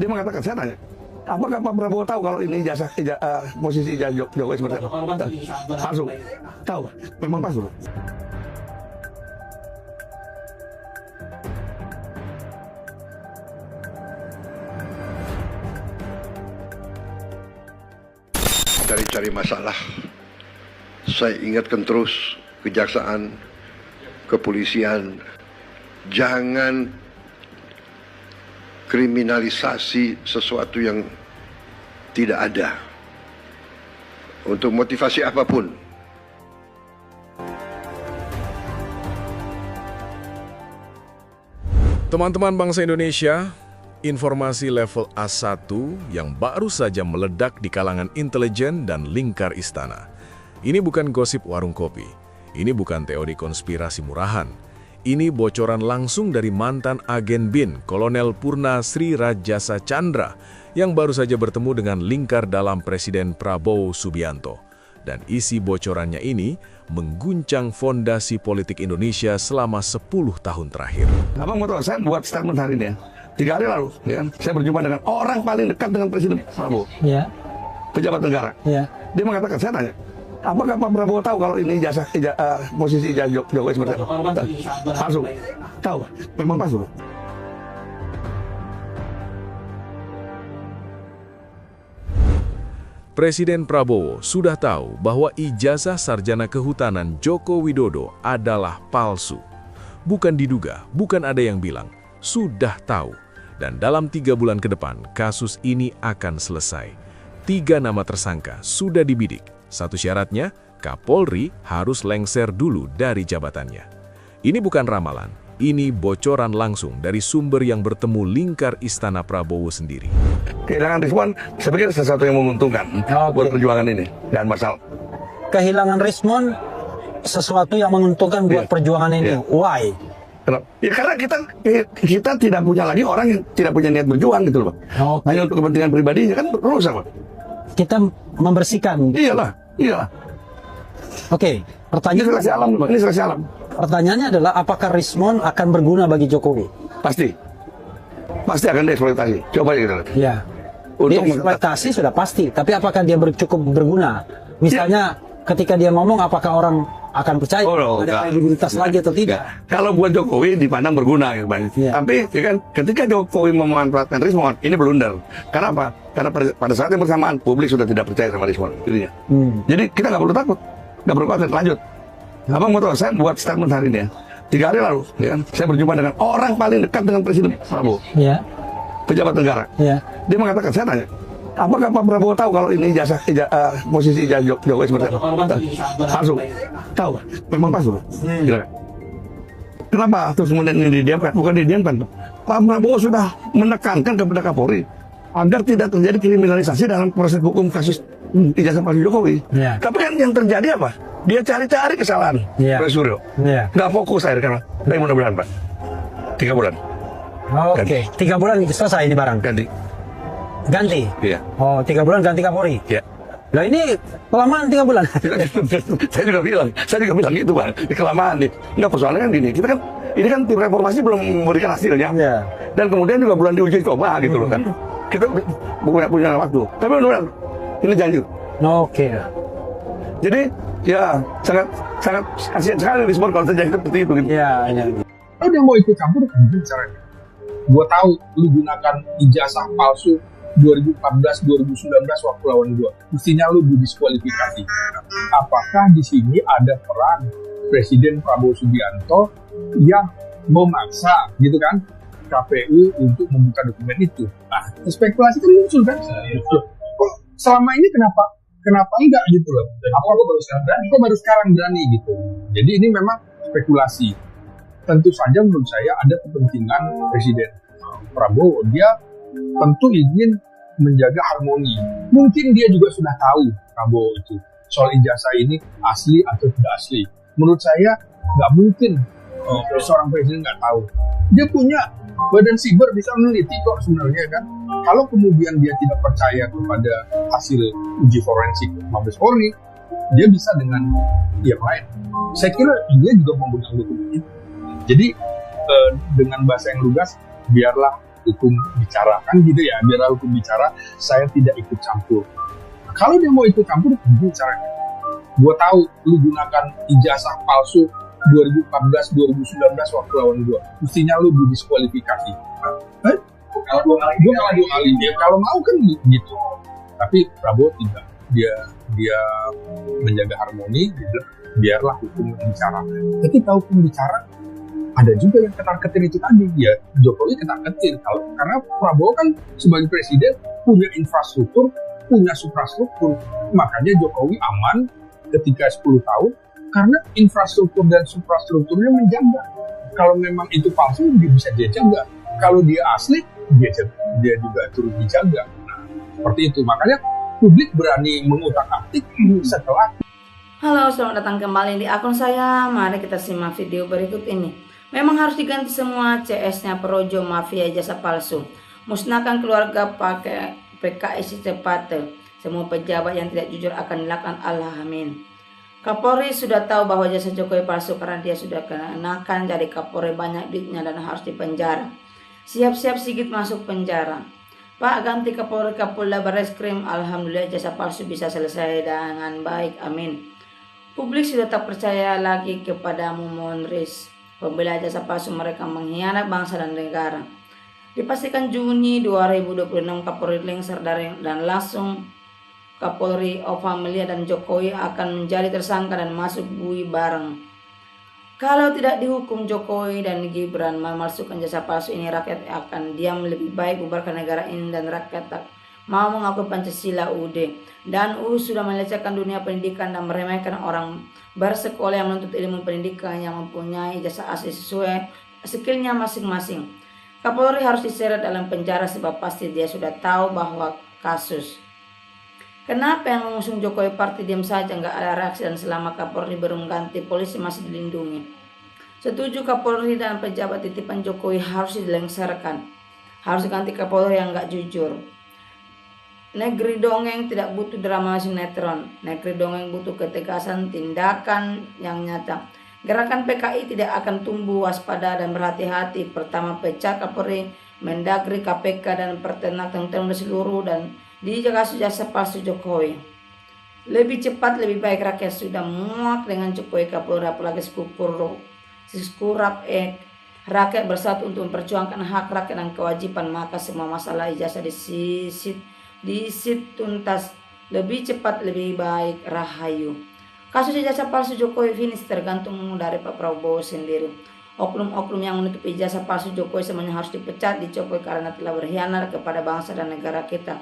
Dia mengatakan, saya tanya, apakah Pak Prabowo tahu kalau ini posisi ijazah Jokowi seperti apa? Palsu. Tahu, memang palsu. Cari masalah. Saya ingatkan terus kejaksaan, kepolisian, jangan kriminalisasi sesuatu yang tidak ada untuk motivasi apapun. Teman-teman bangsa Indonesia, informasi level A1 yang baru saja meledak di kalangan intelijen dan lingkar istana. Ini bukan gosip warung kopi, ini bukan teori konspirasi murahan. Ini bocoran langsung dari mantan agen BIN, Kolonel Purna Sri Rajasa Chandra, yang baru saja bertemu dengan lingkar dalam Presiden Prabowo Subianto. Dan isi bocorannya ini mengguncang fondasi politik Indonesia selama 10 tahun terakhir. Abang mau tahu, saya buat statement hari ini ya. 3 hari lalu, ya, saya berjumpa dengan orang paling dekat dengan Presiden Prabowo, ya, pejabat negara. Ya. Dia mengatakan, saya tanya, apakah Pak Prabowo tahu kalau ini posisi ijazah Jokowi seperti apa? Palsu. Tahu, memang palsu. Presiden Prabowo sudah tahu bahwa ijazah sarjana kehutanan Joko Widodo adalah palsu. Bukan diduga, bukan ada yang bilang, sudah tahu. Dan dalam 3 bulan ke depan, kasus ini akan selesai. 3 nama tersangka sudah dibidik. Satu syaratnya, Kapolri harus lengser dulu dari jabatannya. Ini bukan ramalan, ini bocoran langsung dari sumber yang bertemu lingkar Istana Prabowo sendiri. Kehilangan Rizwan, saya pikir sesuatu yang menguntungkan buat perjuangan ini, dan masalah. Kehilangan Rizwan sesuatu yang menguntungkan buat perjuangan ini. Why? Ya karena kita tidak punya lagi orang yang tidak punya niat berjuang gitu loh. Hanya untuk kepentingan pribadinya kan rusak, Pak. Kita membersihkan. Iyalah. Oke, pertanyaan ini seleksi alam, Pak. Ini seleksi alam. Pertanyaannya adalah apakah Rizwan akan berguna bagi Jokowi? Pasti akan dieksploitasi. Coba gitu. Ya. Dieksploitasi sudah pasti, tapi apakah dia cukup berguna? Misalnya ketika dia ngomong, apakah orang akan percaya ada kredibilitas lagi atau tidak? Kalau buat Jokowi dipandang berguna gitu, Pak. Ya. Tapi ya kan, ketika Jokowi memanfaatkan Rizwan, ini blunder. Karena apa? Karena pada saat yang bersamaan publik sudah tidak percaya sama Rizwan. Jadi kita nggak perlu takut, nggak perlu khawatir. Lanjut. Abang mau tahu, saya buat statement hari ini ya. 3 hari lalu, ya, saya berjumpa dengan orang paling dekat dengan Presiden Prabowo, ya, pejabat negara. Ya. Dia mengatakan, saya tanya, apakah Pak Prabowo tahu kalau ini posisi ijazah Jokowi seperti apa? Palsu. Tahu, memang palsu. Kenapa terus kemudian ini didiamkan? Bukan didiamkan, Pak Prabowo sudah menekankan kepada Kapolri agar tidak terjadi kriminalisasi dalam proses hukum kasus ijazah palsu Jokowi. Ya. Tapi kan yang terjadi apa? Dia cari-cari kesalahan, Pak Suryo. Nggak fokus akhirnya. Tapi mudah-mudahan, Pak. 3 bulan. Oke, 3 bulan selesai ini barang. Ganti? Iya. Oh, 3 bulan ganti Kapolri? Iya. Nah ini kelamaan 3 bulan. Saya juga bilang gitu, Pak. Kelamaan nih. Enggak, persoalannya kan gini. Ini kan tim reformasi belum memberikan hasilnya. Iya. Dan kemudian juga bulan diuji coba gitu loh kan. Kita punya waktu. Tapi benar-benar ini janji. Oke. Jadi ya sangat kasihan sekali Rizwan kalau terjadi seperti itu. Gitu. Iya. Lo udah mau ikut campur kan caranya? Gua tahu lu gunakan ijazah palsu 2014-2019 waktu lawan gua. Mestinya lu didiskualifikasi. Apakah di sini ada peran Presiden Prabowo Subianto yang memaksa gitu kan KPU untuk membuka dokumen itu? Nah, spekulasi kan muncul kan? Kok selama ini kenapa enggak gitu loh? Apa lo baru sekarang berani? Kok baru sekarang berani gitu? Jadi ini memang spekulasi. Tentu saja menurut saya ada kepentingan Presiden Prabowo. Dia tentu ingin menjaga harmoni. Mungkin dia juga sudah tahu Prabowo itu soal ijazah ini asli atau tidak asli. Menurut saya nggak mungkin seorang presiden nggak tahu. Dia punya badan siber bisa meneliti kok sebenarnya kan. Kalau kemudian dia tidak percaya kepada hasil uji forensik Mabes Polri, dia bisa dengan yang lain. Saya kira dia juga memegang dokumen itu. Jadi dengan bahasa yang lugas, biarlah hukum bicara kan gitu ya, biarlah hukum bicara, saya tidak ikut campur. Kalau dia mau ikut campur, gimana caranya? Gue tahu lu gunakan ijazah palsu 2014 2019 waktu lawan gue, mestinya lu didiskualifikasi. Kalau dua kali dia kalau mau kan gitu. Tapi Prabowo tidak, dia menjaga harmoni, dia bilang, biarlah hukum bicara. Ketika hukum bicara, ada juga yang ketar-ketir itu tadi, ya Jokowi ketar-ketir. Karena Prabowo kan sebagai presiden punya infrastruktur, punya suprastruktur, makanya Jokowi aman ketika 10 tahun karena infrastruktur dan suprastrukturnya menjaga. Kalau memang itu palsu, dia bisa dia jaga. Kalau dia asli, dia juga turut dijaga. Nah, seperti itu. Makanya publik berani mengutak-atik setelah. Halo, selamat datang kembali di akun saya. Mari kita simak video berikut ini. Memang harus diganti semua CS-nya Projo Mafia Jasa Palsu. Musnahkan keluarga pakai PKI secepatnya. Semua pejabat yang tidak jujur akan dilakukan Amin. Kapolri sudah tahu bahwa jasa Jokowi palsu karena dia sudah kenakan jadi Kapolri banyak duitnya dan harus dipenjara. Siap-siap Sigit masuk penjara. Pak, ganti Kapolri Kapolda Barreskrim. Alhamdulillah jasa palsu bisa selesai dengan baik. Amin. Publik sudah tak percaya lagi kepadamu, Monris. Pembela jasa palsu mereka mengkhianat bangsa dan negara. Dipastikan Juni 2026 Kapolri lengser dan langsung Kapolri Familia dan Jokowi akan menjadi tersangka dan masuk bui bareng. Kalau tidak dihukum Jokowi dan Gibran memalsukan jasa palsu ini, rakyat akan diam lebih baik bubarkan negara ini dan rakyat tak mau mengaku Pancasila UUD dan UU sudah melecehkan dunia pendidikan dan meremehkan orang bersekolah yang menuntut ilmu pendidikan yang mempunyai jasa asli sesuai skillnya masing-masing. Kapolri harus diseret dalam penjara sebab pasti dia sudah tahu bahwa kasus. Kenapa yang mengusung Jokowi Party diam saja nggak ada reaksi dan selama Kapolri belum ganti polisi masih dilindungi. Setuju Kapolri dan pejabat titipan Jokowi harus dilengserkan. Harus ganti Kapolri yang nggak jujur. Negeri dongeng tidak butuh drama sinetron. Negeri dongeng butuh ketegasan tindakan yang nyata. Gerakan PKI tidak akan tumbuh waspada dan berhati-hati. Pertama pecat Kapolri, Mendagri, KPK dan pertenakan seluruh dan di kasus jasa palsu Jokowi. Lebih cepat lebih baik, rakyat sudah muak dengan Jokowi Kapolri apalagi rakyat bersatu untuk memperjuangkan hak rakyat dan kewajiban, maka semua masalah ijazah disit tuntas lebih cepat lebih baik. Rahayu. Kasus ijazah palsu Jokowi finish tergantung dari Pak Prabowo sendiri. Oknum-oknum yang menutup ijazah palsu Jokowi semuanya harus dipecat, dicopoy karena telah berkhianat kepada bangsa dan negara kita.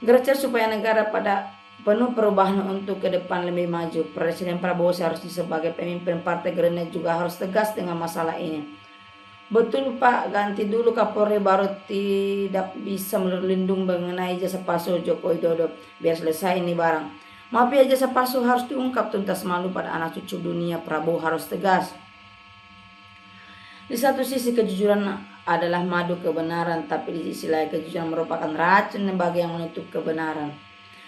Gercep supaya negara pada penuh perubahan untuk ke depan lebih maju. Presiden Prabowo seharusnya sebagai pemimpin Partai Gerindra juga harus tegas dengan masalah ini. Betul Pak, ganti dulu Kapolri baru tidak bisa melindungi mengenai jasa palsu Joko Widodo. Biar selesai ini barang. Mafia jasa palsu harus diungkap tuntas, malu pada anak cucu dunia. Prabowo harus tegas. Di satu sisi kejujuran adalah madu kebenaran, tapi di sisi lain kejujuran merupakan racun bagi yang menutup kebenaran.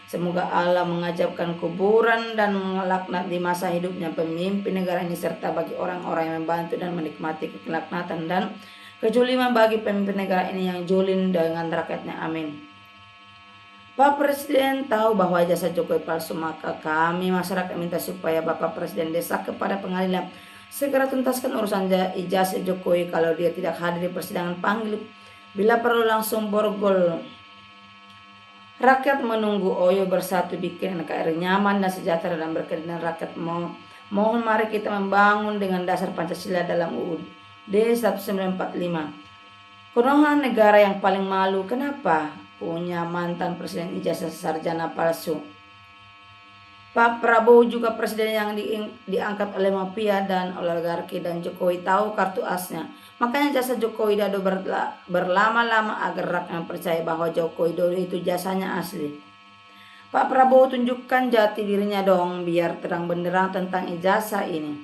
Semoga Allah mengajabkan kuburan dan melaknat di masa hidupnya pemimpin negara ini serta bagi orang-orang yang membantu dan menikmati kelaknatan dan kejuliman bagi pemimpin negara ini yang julin dengan rakyatnya. Amin. Pak Presiden tahu bahwa jasa Jokowi palsu, maka kami masyarakat minta supaya Bapak Presiden desak kepada pengadilan segera tuntaskan urusan ijazah Jokowi. Kalau dia tidak hadir di persidangan, panggil. Bila perlu langsung borgol. Rakyat menunggu Oyo bersatu bikin NKRI nyaman dan sejahtera dan berkeadilan. Rakyat mohon mari kita membangun dengan dasar Pancasila dalam UUD 1945. Konoha negara yang paling malu. Kenapa? Punya mantan presiden ijazah sarjana palsu. Pak Prabowo juga presiden yang diangkat oleh mafia dan oligarki dan Jokowi tahu kartu asnya. Makanya jasa Jokowi Widodo berlama-lama agar rakyat percaya bahwa Jokowi Widodo itu jasanya asli. Pak Prabowo tunjukkan jati dirinya dong biar terang benderang tentang ijazah ini.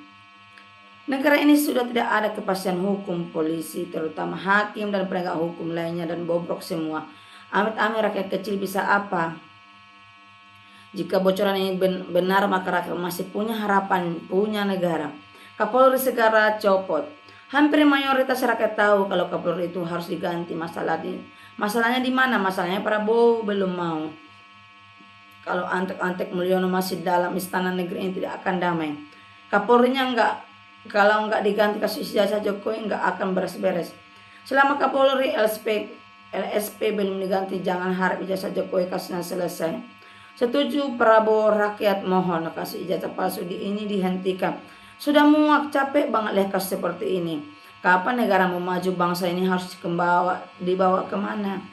Negara ini sudah tidak ada kepastian hukum, polisi terutama hakim dan penegak hukum lainnya dan bobrok semua. Amit-amit rakyat kecil bisa apa? Jika bocoran ini benar, maka rakyat masih punya harapan, punya negara. Kapolri segera copot. Hampir mayoritas rakyat tahu kalau Kapolri itu harus diganti. Masalahnya di mana? Masalahnya Prabowo belum mau. Kalau Antek Mulyono masih dalam istana negeri ini tidak akan damai. Kapolrinya kalau nggak diganti kasus ijazah Jokowi nggak akan beres-beres. Selama Kapolri LSP belum diganti, jangan harap ijazah Jokowi kasusnya selesai. Setuju Prabowo, rakyat mohon kasus ijazah palsu ini dihentikan. Sudah muak, capek banget lihat kasus seperti ini. Kapan negara mau maju, bangsa ini harus dibawa kemana?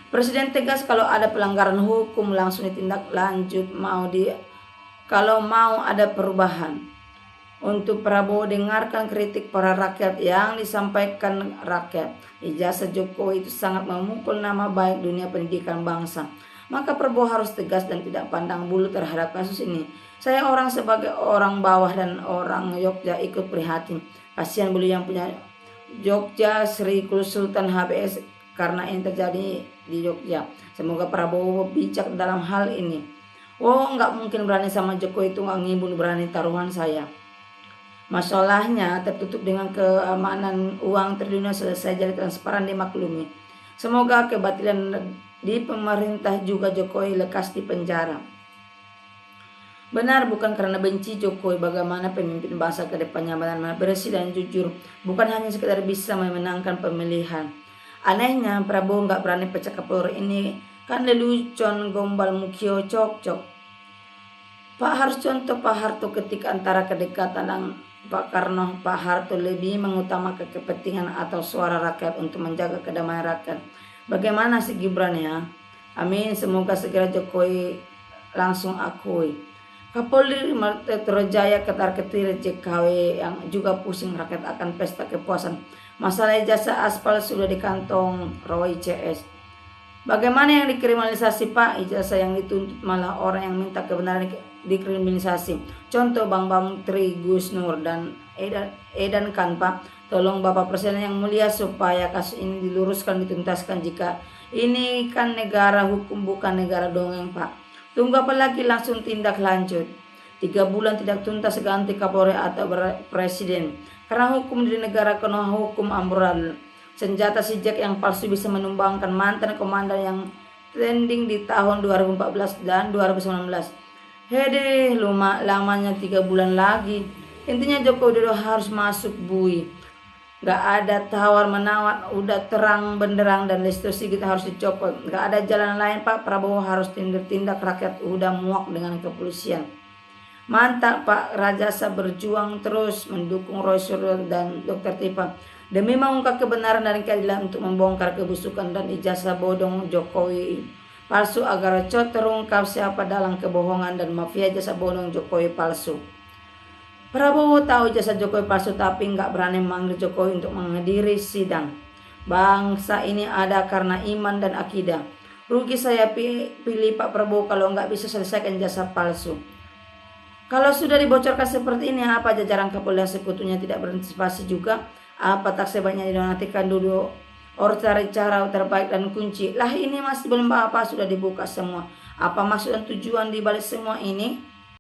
Presiden tegas kalau ada pelanggaran hukum langsung ditindak lanjut. Kalau mau ada perubahan. Untuk Prabowo, dengarkan kritik para rakyat yang disampaikan rakyat. Ijazah Jokowi itu sangat memukul nama baik dunia pendidikan bangsa. Maka Prabowo harus tegas dan tidak pandang bulu terhadap kasus ini. Saya sebagai orang bawah dan orang Jogja ikut prihatin. Kasihan beliau yang punya Jogja, Sri Sultan HBS, karena ini terjadi di Jogja. Semoga Prabowo bijak dalam hal ini. Nggak mungkin berani sama Jokowi itu, nggak ngibun berani taruhan saya. Masalahnya tertutup dengan keamanan uang triliunan, selesai jadi transparan dimaklumi. Semoga kebatilan di pemerintah juga Jokowi lekas di penjara. Benar, bukan karena benci Jokowi, bagaimana pemimpin bangsa ke depannya benar-benar bersih dan jujur, bukan hanya sekedar bisa memenangkan pemilihan. Anehnya Prabowo nggak berani pecah Kapolri ini, kan lelucon gombal mukio cok-cok. Pak Harto ketika antara kedekatan dan Pak Karno, Pak Harto lebih mengutamakan kepentingan atau suara rakyat untuk menjaga kedamaian rakyat. Bagaimana si Gibran ya? Amin, semoga segera Jokowi langsung akui. Kapolri Metro Jaya ketar-ketir JKW yang juga pusing rakyat akan pesta kepuasan. Masalah ijazah aspal sudah di kantong Roy CS. Bagaimana yang dikriminalisasi Pak? Ijazah yang dituntut malah orang yang minta kebenaran dikriminalisasi. Contoh Bang Tri Gus Nur dan Edan kan Pak. Tolong Bapak Presiden yang mulia supaya kasus ini diluruskan, dituntaskan. Jika ini kan negara hukum bukan negara dongeng Pak. Tunggu apa lagi, langsung tindak lanjut. 3 bulan tidak tuntas ganti Kapolri atau Presiden. Karena hukum di negara penuh hukum amburadul. Senjata sijak yang palsu bisa menumbangkan mantan komandan yang trending di tahun 2014 dan 2019. Hede, lamanya 3 bulan lagi. Intinya Joko Widodo harus masuk bui. Gak ada tawar menawar, udah terang benderang dan Lesti Sigit harus dicopot. Gak ada jalan lain Pak, Prabowo harus tindak rakyat udah muak dengan kepolisian. Mantap Pak Rajasa, berjuang terus mendukung Roy Suryo dan Dr. Tipa demi mengungkap kebenaran dan keadilan untuk membongkar kebusukan dan ijazah bodong Jokowi palsu agar terungkap siapa dalam kebohongan dan mafia jasa bodong Jokowi palsu. Prabowo tahu jasa Jokowi palsu tapi nggak berani memanggil Jokowi untuk menghadiri sidang. Bangsa ini ada karena iman dan akidah. Rugi saya pilih Pak Prabowo kalau nggak bisa selesaikan jasa palsu. Kalau sudah dibocorkan seperti ini, apa jajaran Kapolri dan sekutunya tidak berantisipasi juga? Apa tak sebaiknya dinonaktifkan dulu? Cari cara terbaik dan kunci. Lah ini masih belum apa-apa sudah dibuka semua. Apa maksud dan tujuan di balik semua ini?